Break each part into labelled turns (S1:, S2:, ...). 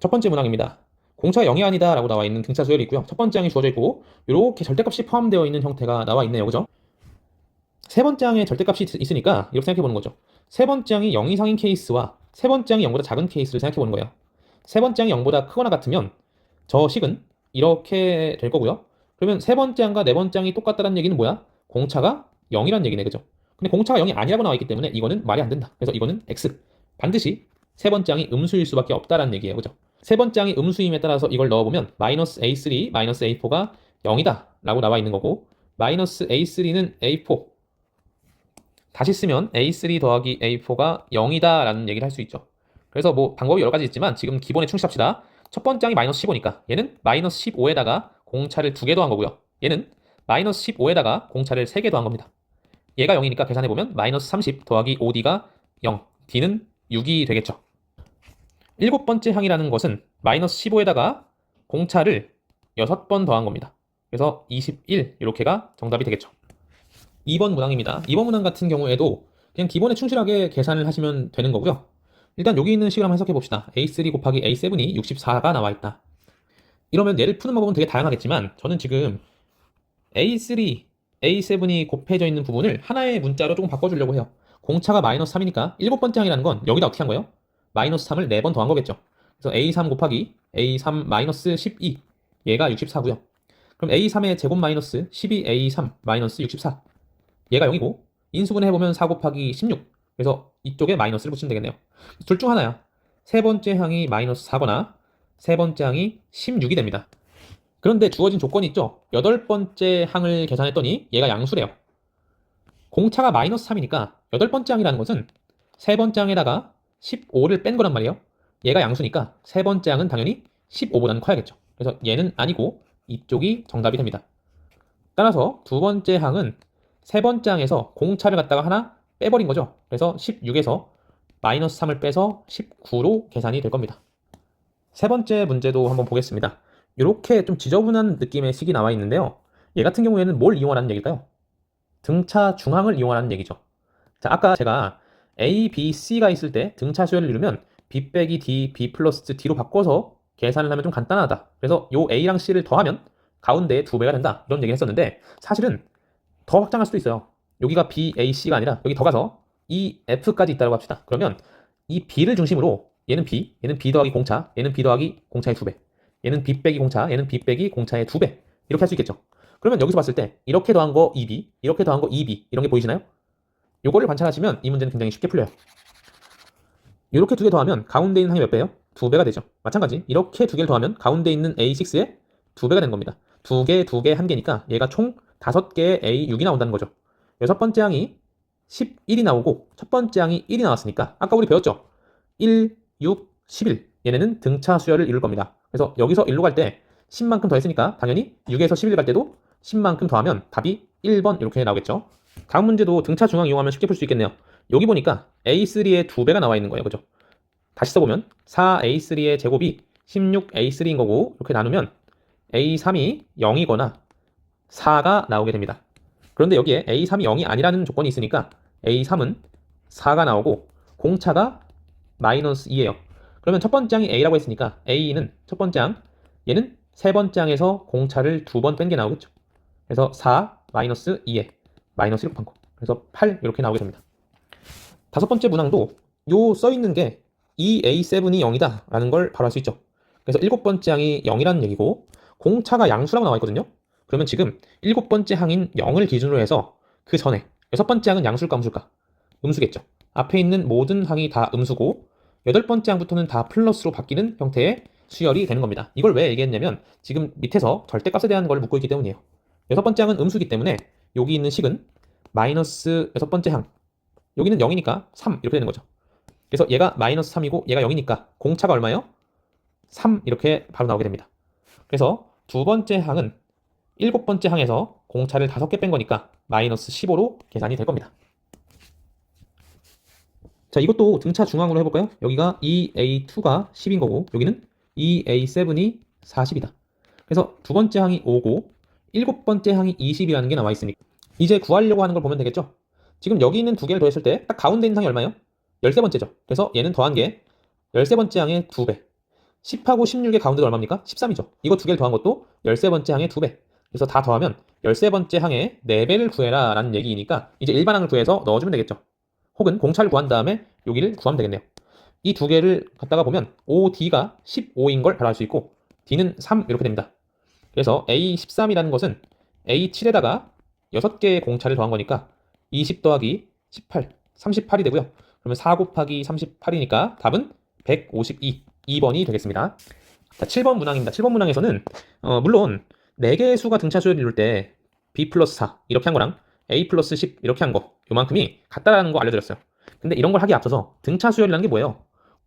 S1: 첫 번째 문항입니다. 공차가 0이 아니다 라고 나와 있는 등차 수열이 있고요. 첫 번째 항이 주어져 있고 이렇게 절대값이 포함되어 있는 형태가 나와 있네요. 그죠? 세 번째 항에 절대값이 있으니까 이렇게 생각해 보는 거죠. 세 번째 항이 0 이상인 케이스와 세 번째 항이 0보다 작은 케이스를 생각해 보는 거예요. 세 번째 항이 0보다 크거나 같으면 저 식은 이렇게 될 거고요. 그러면 세 번째 항과 네 번째 항이 똑같다는 얘기는 뭐야? 공차가 0이란 얘기네. 그죠? 근데 공차가 0이 아니라고 나와 있기 때문에 이거는 말이 안 된다. 그래서 이거는 X. 반드시 세 번째 항이 음수일 수밖에 없다라는 얘기예요. 그죠? 세 번째 항이 음수임에 따라서 이걸 넣어보면 마이너스 A3, 마이너스 A4가 0이다 라고 나와 있는 거고 마이너스 A3는 A4 다시 쓰면 A3 더하기 A4가 0이다 라는 얘기를 할 수 있죠. 그래서 뭐 방법이 여러 가지 있지만 지금 기본에 충실합시다. 첫 번째 항이 마이너스 15니까 얘는 마이너스 15에다가 공차를 2개 더한 거고요. 얘는 마이너스 15에다가 공차를 3개 더한 겁니다. 얘가 0이니까 계산해보면 마이너스 30 더하기 5D가 0, D는 6이 되겠죠. 일곱 번째 항이라는 것은 마이너스 15에다가 공차를 6번 더한 겁니다. 그래서 21 이렇게가 정답이 되겠죠. 2번 문항입니다. 2번 문항 같은 경우에도 그냥 기본에 충실하게 계산을 하시면 되는 거고요. 일단 여기 있는 식을 한번 해석해 봅시다. A3 곱하기 A7이 64가 나와 있다. 이러면 얘를 푸는 방법은 되게 다양하겠지만 저는 지금 A3, A7이 곱해져 있는 부분을 하나의 문자로 조금 바꿔주려고 해요. 공차가 마이너스 3이니까 일곱 번째 항이라는 건 여기다 어떻게 한 거예요? 마이너스 3을 4번 더한 거겠죠. 그래서 A3 곱하기 A3 마이너스 12 얘가 64고요. 그럼 A3의 제곱 마이너스 12A3 마이너스 64 얘가 0이고 인수분해 해보면 4 곱하기 16 그래서 이쪽에 마이너스를 붙이면 되겠네요. 둘 중 하나야. 세 번째 항이 마이너스 4거나 세 번째 항이 16이 됩니다. 그런데 주어진 조건이 있죠. 여덟 번째 항을 계산했더니 얘가 양수래요. 공차가 마이너스 3이니까 여덟 번째 항이라는 것은 세 번째 항에다가 15를 뺀 거란 말이에요. 얘가 양수니까 세 번째 항은 당연히 15보다는 커야겠죠. 그래서 얘는 아니고 이쪽이 정답이 됩니다. 따라서 두 번째 항은 세 번째 항에서 공차를 갖다가 하나 빼버린 거죠. 그래서 16에서 마이너스 3을 빼서 19로 계산이 될 겁니다. 세 번째 문제도 한번 보겠습니다. 이렇게 좀 지저분한 느낌의 식이 나와 있는데요. 얘 같은 경우에는 뭘 이용하라는 얘기일까요? 등차 중항을 이용하라는 얘기죠. 자, 아까 제가 A, B, C가 있을 때 등차 수열을 이루면 B 빼기 D, B 플러스 D로 바꿔서 계산을 하면 좀 간단하다. 그래서 요 A랑 C를 더하면 가운데에 2배가 된다. 이런 얘기를 했었는데 사실은 더 확장할 수도 있어요. 여기가 B, A, C가 아니라 여기 더 가서 이 F까지 있다고 합시다. 그러면 이 B를 중심으로 얘는 B 더하기 공차, 얘는 B 더하기 공차의 2배, 얘는 B 빼기 공차, 얘는 B 빼기 공차의 2배 이렇게 할 수 있겠죠. 그러면 여기서 봤을 때 이렇게 더한 거 2B, 이렇게 더한 거 2B 이런 게 보이시나요? 요거를 관찰하시면 이 문제는 굉장히 쉽게 풀려요. 이렇게 두 개 더하면 가운데 있는 항이 몇 배예요? 2배가 되죠. 마찬가지 이렇게 두 개를 더하면 가운데 있는 A6의 2배가 되는 겁니다. 2개, 2개, 1개니까 얘가 총 5개의 A6이 나온다는 거죠. 여섯 번째 항이 11이 나오고 첫 번째 항이 1이 나왔으니까 아까 우리 배웠죠? 1, 6, 11 얘네는 등차 수열을 이룰 겁니다. 그래서 여기서 1로 갈 때 10만큼 더했으니까 당연히 6에서 11 갈 때도 10만큼 더하면 답이 1번 이렇게 나오겠죠. 다음 문제도 등차 중앙 이용하면 쉽게 풀 수 있겠네요. 여기 보니까 A3의 2배가 나와 있는 거예요. 그죠? 다시 써보면 4A3의 제곱이 16A3인 거고 이렇게 나누면 A3이 0이거나 4가 나오게 됩니다. 그런데 여기에 A3이 0이 아니라는 조건이 있으니까 A3은 4가 나오고 공차가 마이너스 2예요. 그러면 첫 번째 항이 A라고 했으니까 A는 첫 번째 항, 얘는 세 번째 항에서 공차를 2번 뺀 게 나오겠죠. 그래서 4 마이너스 2에 마이너스 1 곱한 거. 그래서 8 이렇게 나오게 됩니다. 다섯 번째 문항도 요 써있는 게 이 A7이 0이다 라는 걸 바로 알 수 있죠. 그래서 일곱 번째 항이 0이라는 얘기고 공차가 양수라고 나와 있거든요. 그러면 지금 일곱 번째 항인 0을 기준으로 해서 그 전에 여섯 번째 항은 양수일까 음수일까? 음수겠죠. 앞에 있는 모든 항이 다 음수고 여덟 번째 항부터는 다 플러스로 바뀌는 형태의 수열이 되는 겁니다. 이걸 왜 얘기했냐면 지금 밑에서 절대값에 대한 걸 묻고 있기 때문이에요. 여섯 번째 항은 음수이기 때문에 여기 있는 식은 마이너스 여섯 번째 항 여기는 0이니까 3 이렇게 되는 거죠. 그래서 얘가 마이너스 3이고 얘가 0이니까 공차가 얼마예요? 3 이렇게 바로 나오게 됩니다. 그래서 두 번째 항은 일곱 번째 항에서 공차를 5개 뺀 거니까 마이너스 15로 계산이 될 겁니다. 자, 이것도 등차 중앙으로 해볼까요? 여기가 2A2가 10인 거고 여기는 2A7이 40이다. 그래서 두 번째 항이 5고 일곱 번째 항이 20이라는 게 나와 있으니까 이제 구하려고 하는 걸 보면 되겠죠? 지금 여기 있는 두 개를 더했을 때 딱 가운데 있는 항이 얼마예요? 13번째죠. 그래서 얘는 더한 게 13번째 항의 2배. 10하고 16의 가운데가 얼마입니까? 13이죠. 이거 두 개를 더한 것도 13번째 항의 2배. 그래서 다 더하면 13번째 항의 4배를 구해라 라는 얘기이니까 이제 일반항을 구해서 넣어주면 되겠죠. 혹은 공차를 구한 다음에 여기를 구하면 되겠네요. 이 두 개를 갖다가 보면 OD가 15인 걸 바로 알 수 있고 D는 3 이렇게 됩니다. 그래서 A13이라는 것은 A7에다가 6개의 공차를 더한 거니까 20 더하기 18, 38이 되고요. 그러면 4 곱하기 38이니까 답은 152, 2번이 되겠습니다. 자, 7번 문항입니다. 7번 문항에서는 물론 4개의 수가 등차 수열을 이룰 때 B 플러스 4 이렇게 한 거랑 A 플러스 10 이렇게 한 거 요만큼이 같다라는 거 알려드렸어요. 근데 이런 걸 하기에 앞서서 등차 수열이라는 게 뭐예요?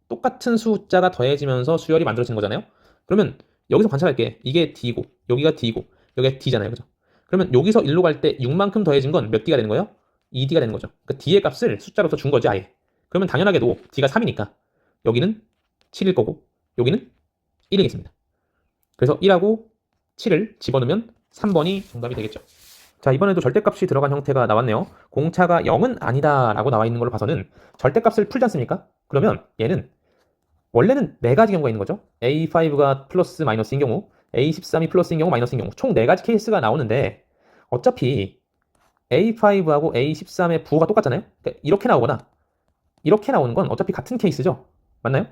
S1: 똑같은 숫자가 더해지면서 수열이 만들어지는 거잖아요. 그러면 여기서 관찰할게. 이게 D고 여기가 D고 여기가 D잖아요. 그죠? 그러면 여기서 1로 갈 때 6만큼 더해진 건 몇 D가 되는 거예요? 2D가 되는 거죠. 그러니까 D의 값을 숫자로서 준 거지 아예. 그러면 당연하게도 D가 3이니까 여기는 7일 거고 여기는 1이겠습니다. 그래서 1하고 7을 집어넣으면 3번이 정답이 되겠죠. 자, 이번에도 절대값이 들어간 형태가 나왔네요. 공차가 0은 아니다 라고 나와 있는 걸로 봐서는 절대값을 풀지 않습니까? 그러면 얘는 원래는 4가지 경우가 있는 거죠. A5가 플러스 마이너스인 경우, A13이 플러스인 경우, 마이너스인 경우 총 4가지 케이스가 나오는데 어차피 A5하고 A13의 부호가 똑같잖아요. 그러니까 이렇게 나오거나 이렇게 나오는 건 어차피 같은 케이스죠. 맞나요?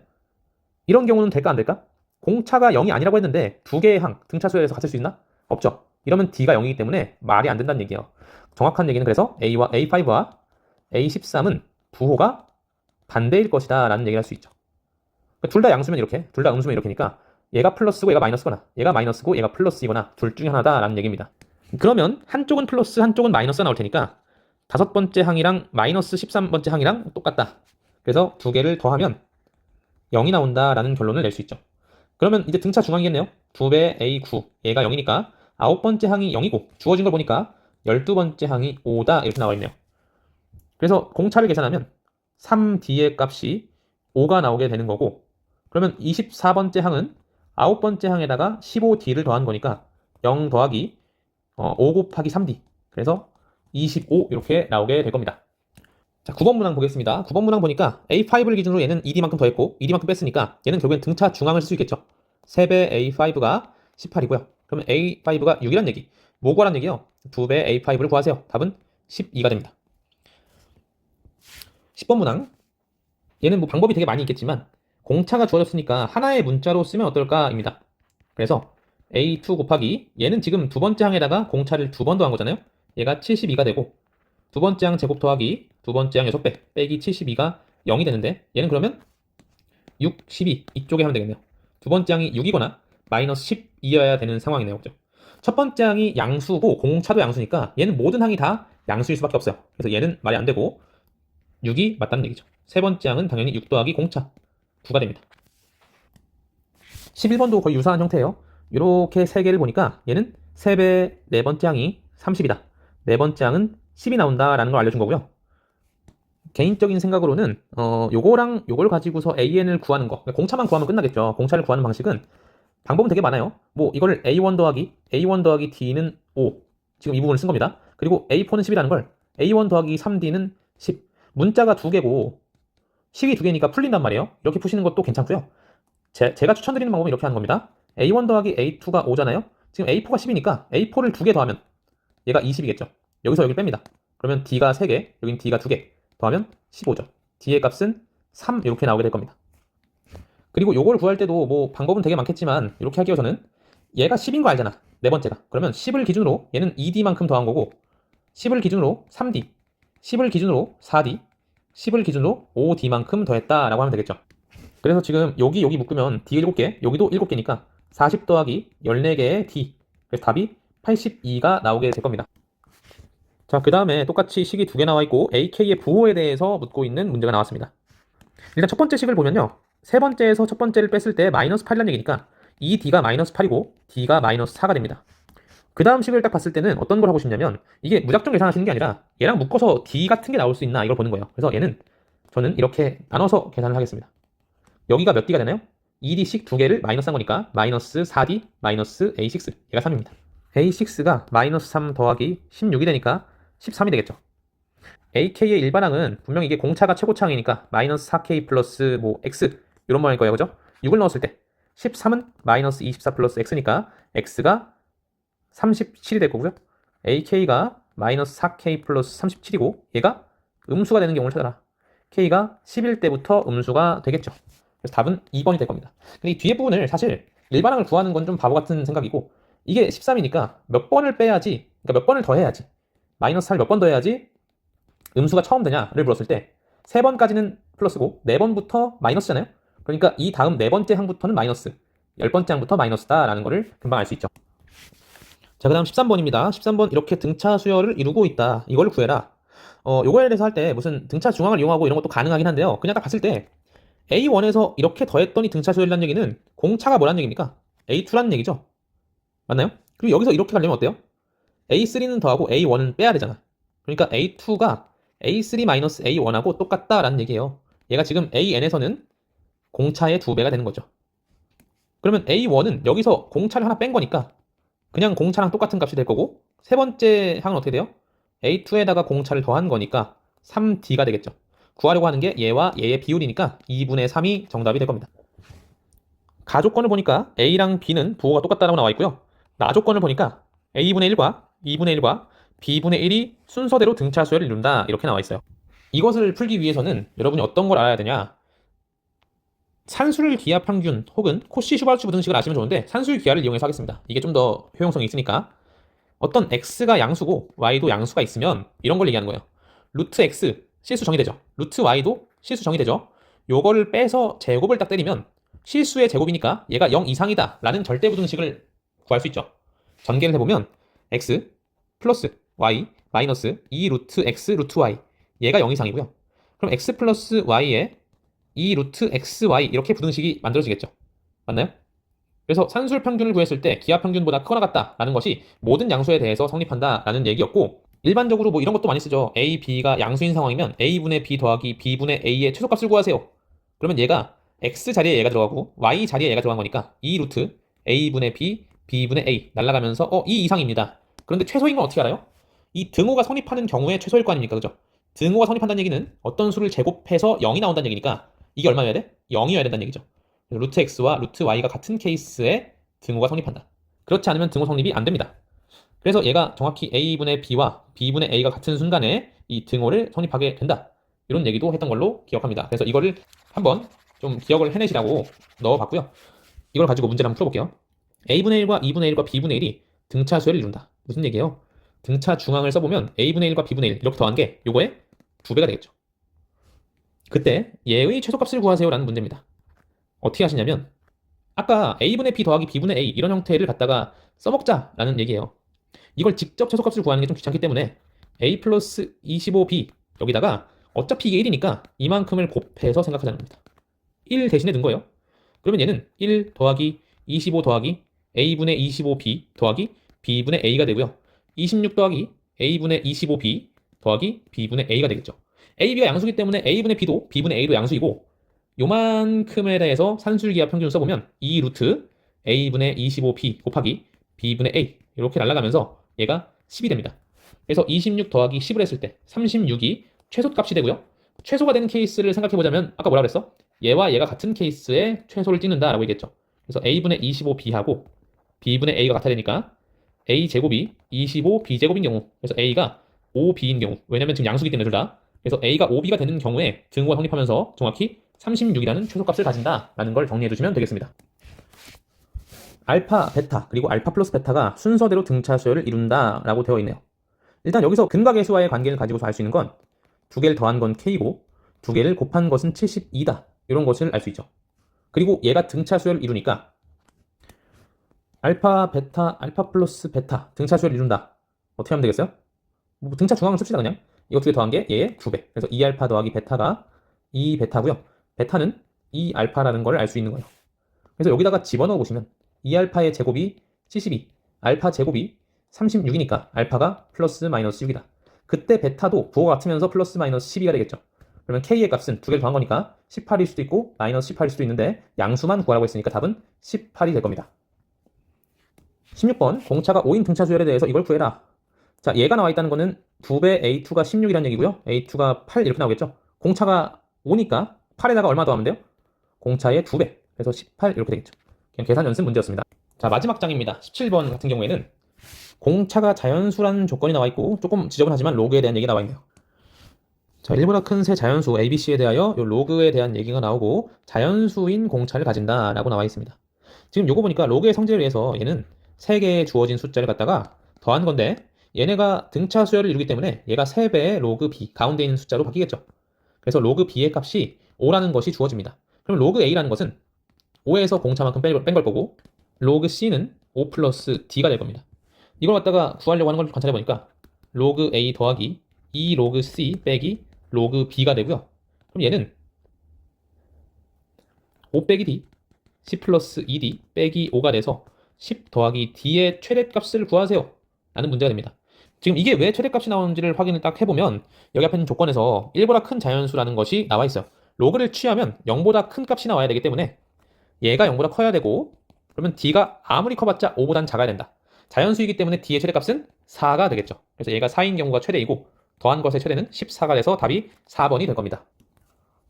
S1: 이런 경우는 될까 안 될까? 공차가 0이 아니라고 했는데 두 개의 항, 등차 수열에서 같을 수 있나? 없죠. 이러면 D가 0이기 때문에 말이 안 된다는 얘기예요. 정확한 얘기는 그래서 A5와 A13은 부호가 반대일 것이다 라는 얘기를 할 수 있죠. 둘 다 양수면 이렇게, 둘 다 음수면 이렇게니까 얘가 플러스고 얘가 마이너스거나 얘가 마이너스고 얘가 플러스이거나 둘 중에 하나다 라는 얘기입니다. 그러면 한쪽은 플러스 한쪽은 마이너스가 나올 테니까 5번째 항이랑 마이너스 13번째 항이랑 똑같다. 그래서 두 개를 더하면 0이 나온다라는 결론을 낼 수 있죠. 그러면 이제 등차 중항이겠네요. 2배 A9 얘가 0이니까 9번째 항이 0이고 주어진 걸 보니까 12번째 항이 5다 이렇게 나와 있네요. 그래서 공차를 계산하면 3D의 값이 5가 나오게 되는 거고 그러면 24번째 항은 9번째 항에다가 15D를 더한 거니까 0 더하기 5 곱하기 3D 그래서 25 이렇게 나오게 될 겁니다. 자, 9번 문항 보겠습니다. 9번 문항 보니까 A5를 기준으로 얘는 2D만큼 더했고 2D만큼 뺐으니까 얘는 결국엔 등차 중항을 쓸 수 있겠죠. 3배 A5가 18이고요. 그러면 A5가 6이란 얘기. 뭐 구하란 얘기요? 2배 A5를 구하세요. 답은 12가 됩니다. 10번 문항. 얘는 뭐 방법이 되게 많이 있겠지만 공차가 주어졌으니까 하나의 문자로 쓰면 어떨까입니다. 그래서 A2 곱하기 얘는 지금 두 번째 항에다가 공차를 두 번 더한 거잖아요. 얘가 72가 되고 두 번째 항 제곱 더하기 두 번째 항 6배 빼기 72가 0이 되는데 얘는 그러면 6, 12 이쪽에 하면 되겠네요. 두 번째 항이 6이거나 마이너스 10이어야 되는 상황이네요. 그죠? 첫 번째 항이 양수고 공차도 양수니까 얘는 모든 항이 다 양수일 수밖에 없어요. 그래서 얘는 말이 안 되고 6이 맞다는 얘기죠. 세 번째 항은 당연히 6 더하기 공차 9가 됩니다. 11번도 거의 유사한 형태예요. 이렇게 세 개를 보니까 얘는 3배 네 번째 항이 30이다. 네 번째 항은 10이 나온다라는 걸 알려준 거고요. 개인적인 생각으로는 요거랑 요걸 가지고서 AN을 구하는 거 공차만 구하면 끝나겠죠. 공차를 구하는 방식은 방법은 되게 많아요. 뭐 이거를 A1 더하기 D는 5 지금 이 부분을 쓴 겁니다. 그리고 A4는 10이라는 걸 A1 더하기 3D는 10 문자가 두 개고 식이 두 개니까 풀린단 말이에요. 이렇게 푸시는 것도 괜찮고요. 제가 추천드리는 방법은 이렇게 하는 겁니다. A1 더하기 A2가 5잖아요. 지금 A4가 10이니까 A4를 두 개 더하면 얘가 20이겠죠. 여기서 여기 뺍니다. 그러면 D가 3개, 여긴 D가 2개 더하면 15죠. D의 값은 3 이렇게 나오게 될 겁니다. 그리고 요걸 구할 때도 뭐 방법은 되게 많겠지만 이렇게 하기 위해서는 얘가 10인 거 알잖아. 네 번째가. 그러면 10을 기준으로 얘는 2D만큼 더한 거고 10을 기준으로 3D, 10을 기준으로 4D, 10을 기준으로 5D만큼 더했다라고 하면 되겠죠. 그래서 지금 여기 묶으면 D 7개, 여기도 7개니까 40 더하기 14개의 D. 그래서 답이 82가 나오게 될 겁니다. 자, 그 다음에 똑같이 식이 두 개 나와 있고 AK의 부호에 대해서 묻고 있는 문제가 나왔습니다. 일단 첫 번째 식을 보면요. 세 번째에서 첫 번째를 뺐을 때 마이너스 8이라는 얘기니까 이 D가 마이너스 8이고 D가 마이너스 4가 됩니다. 그 다음 식을 딱 봤을 때는 어떤 걸 하고 싶냐면 이게 무작정 계산하시는 게 아니라 얘랑 묶어서 D 같은 게 나올 수 있나 이걸 보는 거예요. 그래서 얘는 저는 이렇게 나눠서 계산을 하겠습니다. 여기가 몇 D가 되나요? 2D씩 두 개를 마이너스 한 거니까 마이너스 4D 마이너스 A6 얘가 3입니다. A6가 마이너스 3 더하기 16이 되니까 13이 되겠죠. AK의 일반항은 분명히 이게 공차가 최고차항이니까 마이너스 4K 플러스 뭐 X 이런 모양일 거예요. 그죠? 6을 넣었을 때 13은 마이너스 24 플러스 x니까 x가 37이 될 거고요. ak가 마이너스 4k 플러스 37이고 얘가 음수가 되는 경우를 찾아라. k가 10일 때부터 음수가 되겠죠. 그래서 답은 2번이 될 겁니다. 근데 이 뒤에 부분을 사실 일반항을 구하는 건 좀 바보 같은 생각이고 이게 13이니까 몇 번을 빼야지, 그러니까 몇 번을 더 해야지, 마이너스 4를 몇 번 더 해야지 음수가 처음 되냐를 물었을 때 3번까지는 플러스고 4번부터 마이너스잖아요. 그러니까 이 다음 4번째 항부터는 마이너스, 10번째 항부터 마이너스다라는 거를 금방 알 수 있죠. 자, 그 다음 13번입니다. 13번 이렇게 등차 수열을 이루고 있다. 이걸 구해라. 요거에 대해서 할 때 무슨 등차 중앙을 이용하고 이런 것도 가능하긴 한데요. 그냥 딱 봤을 때 A1에서 이렇게 더했더니 등차 수열이라는 얘기는 공차가 뭐라는 얘기입니까? A2라는 얘기죠. 맞나요? 그리고 여기서 이렇게 가려면 어때요? A3는 더하고 A1은 빼야 되잖아. 그러니까 A2가 A3-A1하고 똑같다라는 얘기예요. 얘가 지금 AN에서는 공차의 2배가 되는 거죠. 그러면 A1은 여기서 공차를 하나 뺀 거니까 그냥 공차랑 똑같은 값이 될 거고 세 번째 항은 어떻게 돼요? A2에다가 공차를 더한 거니까 3D가 되겠죠. 구하려고 하는 게 얘와 얘의 비율이니까 2분의 3이 정답이 될 겁니다. 가조건을 보니까 A랑 B는 부호가 똑같다라고 나와 있고요. 나조건을 보니까 A분의 1과 2분의 1과 B분의 1이 순서대로 등차 수열을 이룬다 이렇게 나와 있어요. 이것을 풀기 위해서는 여러분이 어떤 걸 알아야 되냐? 산술 기하 평균 혹은 코시 슈바르츠 부등식을 아시면 좋은데 산술 기하를 이용해서 하겠습니다. 이게 좀 더 효용성이 있으니까. 어떤 x가 양수고 y도 양수가 있으면 이런 걸 얘기하는 거예요. 루트 x 실수 정의되죠. 루트 y도 실수 정의되죠. 요거를 빼서 제곱을 딱 때리면 실수의 제곱이니까 얘가 0 이상이다 라는 절대부등식을 구할 수 있죠. 전개를 해보면 x 플러스 y 마이너스 2 루트 x 루트 y 얘가 0 이상이고요. 그럼 x 플러스 y에 2 루트 xy 이렇게 부등식이 만들어지겠죠. 맞나요? 그래서 산술 평균을 구했을 때 기하 평균보다 크거나 같다라는 것이 모든 양수에 대해서 성립한다라는 얘기였고 일반적으로 뭐 이런 것도 많이 쓰죠. a, b가 양수인 상황이면 a분의 b 더하기 b분의 a의 최소값을 구하세요. 그러면 얘가 x 자리에 얘가 들어가고 y 자리에 얘가 들어간 거니까 2 루트 a분의 b, b분의 a 날아가면서 2 이상입니다. 그런데 최소인 건 어떻게 알아요? 이 등호가 성립하는 경우에 최소일 거 아닙니까? 그죠? 등호가 성립한다는 얘기는 어떤 수를 제곱해서 0이 나온다는 얘기니까 이게 얼마여야 돼? 0이어야 된다는 얘기죠. 루트 x와 루트 y가 같은 케이스에 등호가 성립한다. 그렇지 않으면 등호 성립이 안 됩니다. 그래서 얘가 정확히 a분의 b와 b분의 a가 같은 순간에 이 등호를 성립하게 된다. 이런 얘기도 했던 걸로 기억합니다. 그래서 이거를 한번 좀 기억을 해내시라고 넣어봤고요. 이걸 가지고 문제를 한번 풀어볼게요. a분의 1과 2분의 1과 b분의 1이 등차 수열을 이룬다. 무슨 얘기예요? 등차 중앙을 써보면 a분의 1과 b분의 1 이렇게 더한 게 요거의 2배가 되겠죠. 그때 얘의 최소값을 구하세요라는 문제입니다. 어떻게 하시냐면 아까 a분의 b 더하기 b분의 a 이런 형태를 갖다가 써먹자라는 얘기예요. 이걸 직접 최소값을 구하는 게 좀 귀찮기 때문에 a 플러스 25b 여기다가 어차피 이게 1이니까 이만큼을 곱해서 생각하자는 겁니다. 1 대신에 넣은 거예요. 그러면 얘는 1 더하기 25 더하기 a분의 25b 더하기 b분의 a가 되고요. 26 더하기 a분의 25b 더하기 b분의 a가 되겠죠. a, b가 양수기 때문에 a분의 b도 b분의 a도 양수이고 요만큼에 대해서 산술기하 평균을 써보면 2 루트 a분의 25b 곱하기 b분의 a 이렇게 날아가면서 얘가 10이 됩니다. 그래서 26 더하기 10을 했을 때 36이 최소값이 되고요. 최소가 되는 케이스를 생각해보자면 아까 뭐라 그랬어? 얘와 얘가 같은 케이스에 최소를 찍는다라고 얘기했죠. 그래서 a분의 25b하고 b분의 a가 같아야 되니까 a 제곱이 25b 제곱인 경우 그래서 a가 5b인 경우 왜냐면 지금 양수기 때문에 둘 다 그래서 a가 5b가 되는 경우에 등호가 성립하면서 정확히 36이라는 최소값을 가진다라는 걸 정리해 주시면 되겠습니다. 알파, 베타, 그리고 알파 플러스 베타가 순서대로 등차 수열을 이룬다라고 되어 있네요. 일단 여기서 근과 계수와의 관계를 가지고서 알 수 있는 건 두 개를 더한 건 k고 두 개를 곱한 것은 72다. 이런 것을 알 수 있죠. 그리고 얘가 등차 수열을 이루니까 알파, 베타, 알파 플러스 베타 등차 수열을 이룬다. 어떻게 하면 되겠어요? 뭐 등차 중앙을 씁시다 그냥. 이거 두 개 더한 게 얘의 2배. 그래서 2알파 더하기 베타가 2베타고요. 베타는 2알파라는 걸 알 수 있는 거예요. 그래서 여기다가 집어넣어 보시면 2알파의 제곱이 72, 알파 제곱이 36이니까 알파가 플러스 마이너스 6이다. 그때 베타도 부호가 같으면서 플러스 마이너스 12가 되겠죠. 그러면 k의 값은 두 개를 더한 거니까 18일 수도 있고 마이너스 18일 수도 있는데 양수만 구하라고 했으니까 답은 18이 될 겁니다. 16번 공차가 5인 등차 수열에 대해서 이걸 구해라. 자, 얘가 나와 있다는 거는 2배 a2가 16이라는 얘기고요. a2가 8 이렇게 나오겠죠. 공차가 5니까 8에다가 얼마 더하면 돼요? 공차의 2배. 그래서 18 이렇게 되겠죠. 그냥 계산 연습 문제였습니다. 자, 마지막 장입니다. 17번 같은 경우에는 공차가 자연수라는 조건이 나와 있고 조금 지저분하지만 로그에 대한 얘기가 나와 있네요. 자, 1보다 큰 세 자연수 ABC에 대하여 요 로그에 대한 얘기가 나오고 자연수인 공차를 가진다 라고 나와 있습니다. 지금 요거 보니까 로그의 성질에 의해서 얘는 3개의 주어진 숫자를 갖다가 더한 건데 얘네가 등차 수열을 이루기 때문에 얘가 3배의 로그 B 가운데 있는 숫자로 바뀌겠죠. 그래서 로그 B의 값이 5라는 것이 주어집니다. 그럼 로그 A라는 것은 5에서 공차만큼 뺀 걸 거고 로그 C는 5 플러스 D가 될 겁니다. 이걸 갖다가 구하려고 하는 걸 관찰해 보니까 로그 A 더하기 2 로그 C 빼기 로그 B가 되고요. 그럼 얘는 5 빼기 D, C 플러스 2D 빼기 5가 돼서 10 더하기 D의 최대값을 구하세요 라는 문제가 됩니다. 지금 이게 왜 최대값이 나오는지를 확인을 딱 해보면 여기 앞에 있는 조건에서 1보다 큰 자연수라는 것이 나와 있어요. 로그를 취하면 0보다 큰 값이 나와야 되기 때문에 얘가 0보다 커야 되고 그러면 D가 아무리 커봤자 5보단 작아야 된다. 자연수이기 때문에 D의 최대값은 4가 되겠죠. 그래서 얘가 4인 경우가 최대이고 더한 것의 최대는 14가 돼서 답이 4번이 될 겁니다.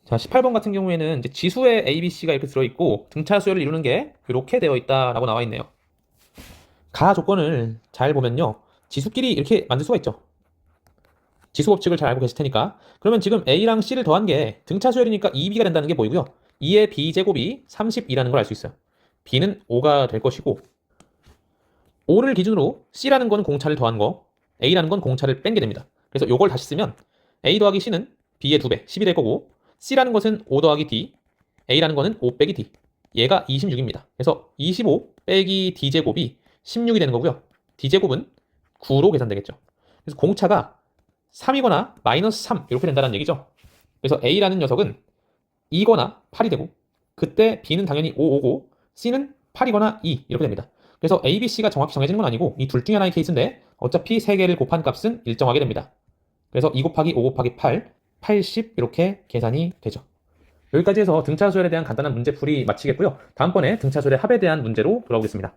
S1: 자, 18번 같은 경우에는 이제 지수에 A, B, C가 이렇게 들어있고 등차 수열을 이루는 게 이렇게 되어 있다라고 나와 있네요. 가 조건을 잘 보면요. 지수끼리 이렇게 만들 수가 있죠. 지수 법칙을 잘 알고 계실 테니까. 그러면 지금 A랑 C를 더한 게 등차 수열이니까 2B가 된다는 게 보이고요. 2의 B제곱이 32라는 걸 알 수 있어요. B는 5가 될 것이고 5를 기준으로 C라는 건 공차를 더한 거, A라는 건 공차를 뺀 게 됩니다. 그래서 요걸 다시 쓰면 A 더하기 C는 B의 2배, 10이 될 거고 C라는 것은 5 더하기 D, A라는 거는 5 빼기 D. 얘가 26입니다. 그래서 25 빼기 D제곱이 16이 되는 거고요. D제곱은 9로 계산되겠죠. 그래서 공차가 3이거나 마이너스 3 이렇게 된다는 얘기죠. 그래서 A라는 녀석은 2거나 8이 되고 그때 B는 당연히 5, 5고 C는 8이거나 2 이렇게 됩니다. 그래서 A, B, C가 정확히 정해지는 건 아니고 이 둘 중에 하나의 케이스인데 어차피 3개를 곱한 값은 일정하게 됩니다. 그래서 2 곱하기 5 곱하기 8, 80 이렇게 계산이 되죠. 여기까지 해서 등차수열에 대한 간단한 문제풀이 마치겠고요. 다음번에 등차수열의 합에 대한 문제로 돌아오겠습니다.